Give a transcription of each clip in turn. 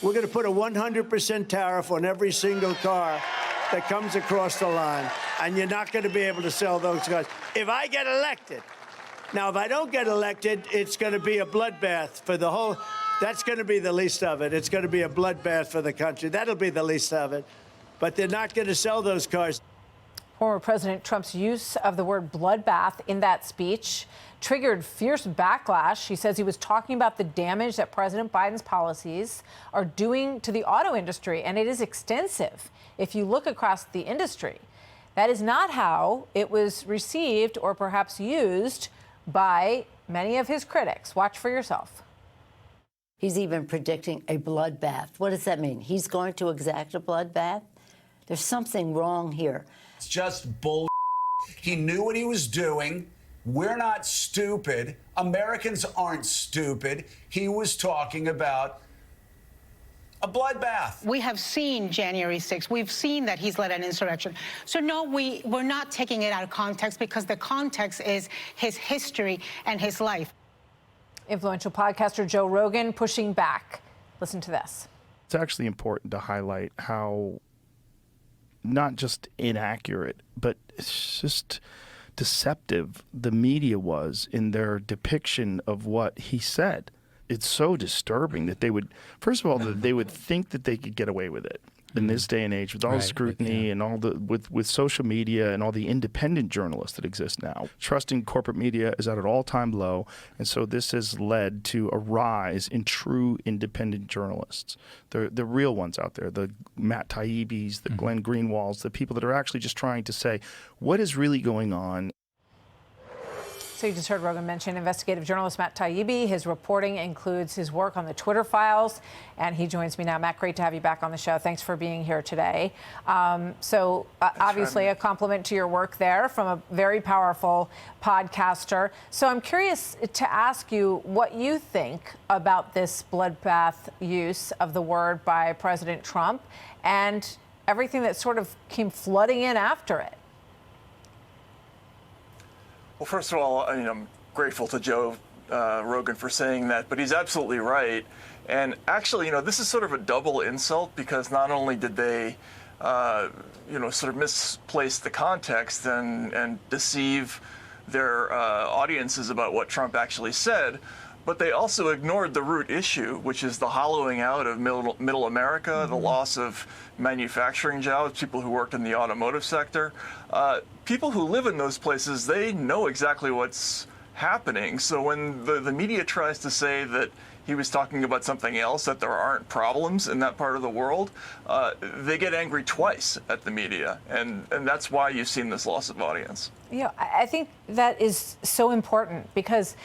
We're going to put a 100% tariff on every single car that comes across the line, and you're not going to be able to sell those cars if I get elected. Now, if I don't get elected, it's going to be a bloodbath for the whole. That's going to be the least of it. It's going to be a bloodbath for the country. That'll be the least of it. But they're not going to sell those cars. Former President Trump's use of the word bloodbath in that speech triggered fierce backlash. He says he was talking about the damage that President Biden's policies are doing to the auto industry, and it is extensive if you look across the industry. That is not how it was received or perhaps used by many of his critics. Watch for yourself. He's even predicting a bloodbath. What does that mean? He's going to exact a bloodbath? There's something wrong here. It's just bull. He knew what he was doing. We're not stupid. Americans aren't stupid. He was talking about a bloodbath. We have seen January 6th. We've seen that he's led an insurrection. So no, we're not taking it out of context, because the context is his history and his life. Influential podcaster Joe Rogan pushing back. Listen to this. It's actually important to highlight how not just inaccurate, but it's just deceptive the media was in their depiction of what he said. It's so disturbing that they would, first of all, that they would think that they could get away with it in this day and age with all the scrutiny and all the with social media and all the independent journalists that exist now. Trusting corporate media is at an all-time low, and so this has led to a rise in true independent journalists, the real ones out there, the Matt Taibis, the Glenn Greenwalds, the people that are actually just trying to say what is really going on. So you just heard Rogan mention investigative journalist Matt Taibbi. His reporting includes his work on the Twitter files, and he joins me now. Matt, great to have you back on the show. Thanks for being here today. Obviously a compliment to your work there from a very powerful podcaster. So I'm curious to ask you what you think about this bloodbath use of the word by President Trump and everything that sort of came flooding in after it. Well, first of all, I'm grateful to Joe Rogan for saying that, but he's absolutely right. And actually, this is sort of a double insult, because not only did they, sort of misplace the context and deceive their audiences about what Trump actually said, but they also ignored the root issue, which is the hollowing out of middle America, the loss of manufacturing jobs, people who worked in the automotive sector. People who live in those places, they know exactly what's happening. So when the media tries to say that he was talking about something else, that there aren't problems in that part of the world, they get angry twice at the media. And that's why you've seen this loss of audience. Yeah, I think that is so important, because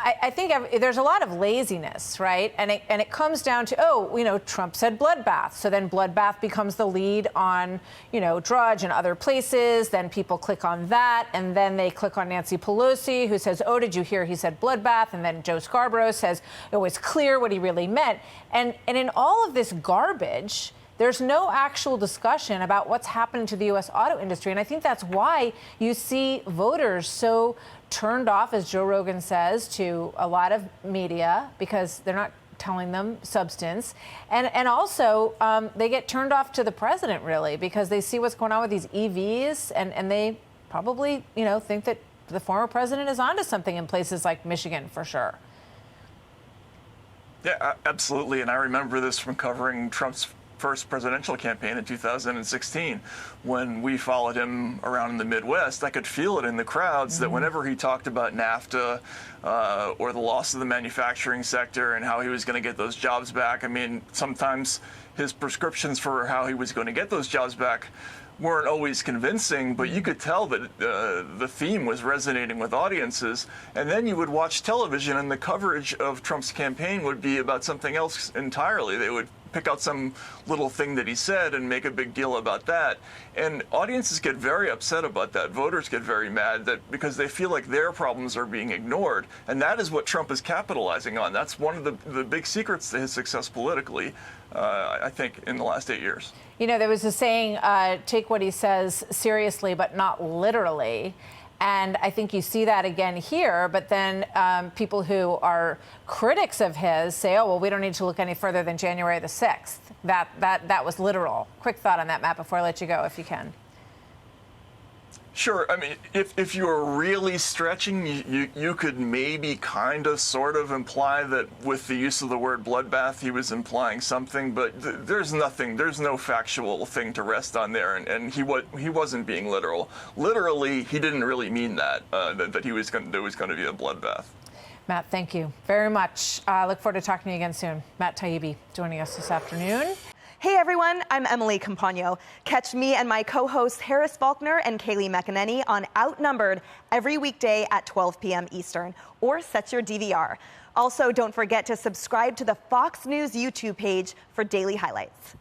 I think there's a lot of laziness, right? And it comes down to, Trump said bloodbath. So then bloodbath becomes the lead on, Drudge and other places. Then people click on that. And then they click on Nancy Pelosi, who says, oh, did you hear he said bloodbath? And then Joe Scarborough says, oh, it's clear what he really meant. And in all of this garbage, there's no actual discussion about what's happening to the U.S. auto industry. And I think that's why you see voters so turned off, as Joe Rogan says, to a lot of media, because they're not telling them substance. And also they get turned off to the president, really, because they see what's going on with these EVs, and they probably, think that the former president is onto something in places like Michigan, for sure. Yeah, absolutely. And I remember this from covering Trump's first presidential campaign in 2016, when we followed him around in the Midwest. I could feel it in the crowds that whenever he talked about NAFTA or the loss of the manufacturing sector and how he was going to get those jobs back, sometimes his prescriptions for how he was going to get those jobs back weren't always convincing, but you could tell that the theme was resonating with audiences. And then you would watch television, and the coverage of Trump's campaign would be about something else entirely. They would pick out some little thing that he said and make a big deal about that. And audiences get very upset about that. Voters get very mad because they feel like their problems are being ignored. And that is what Trump is capitalizing on. That's one of the big secrets to his success politically, I think, in the last 8 years. There was a saying, take what he says seriously, but not literally. And I think you see that again here, but then people who are critics of his say, oh, well, we don't need to look any further than January the 6th. That was literal. Quick thought on that, Matt, before I let you go, if you can. Sure. I mean, if you were really stretching, you could maybe kind of sort of imply that with the use of the word bloodbath, he was implying something, but there's no factual thing to rest on there, and he wasn't being literal. Literally, he didn't really mean that, that there was going to be a bloodbath. Matt, thank you very much. I look forward to talking to you again soon. Matt Taibbi joining us this afternoon. Hey everyone, I'm Emily Campagno. Catch me and my co-hosts Harris Faulkner and Kaylee McEnany on Outnumbered every weekday at 12 p.m. Eastern, or set your DVR. Also, don't forget to subscribe to the Fox News YouTube page for daily highlights.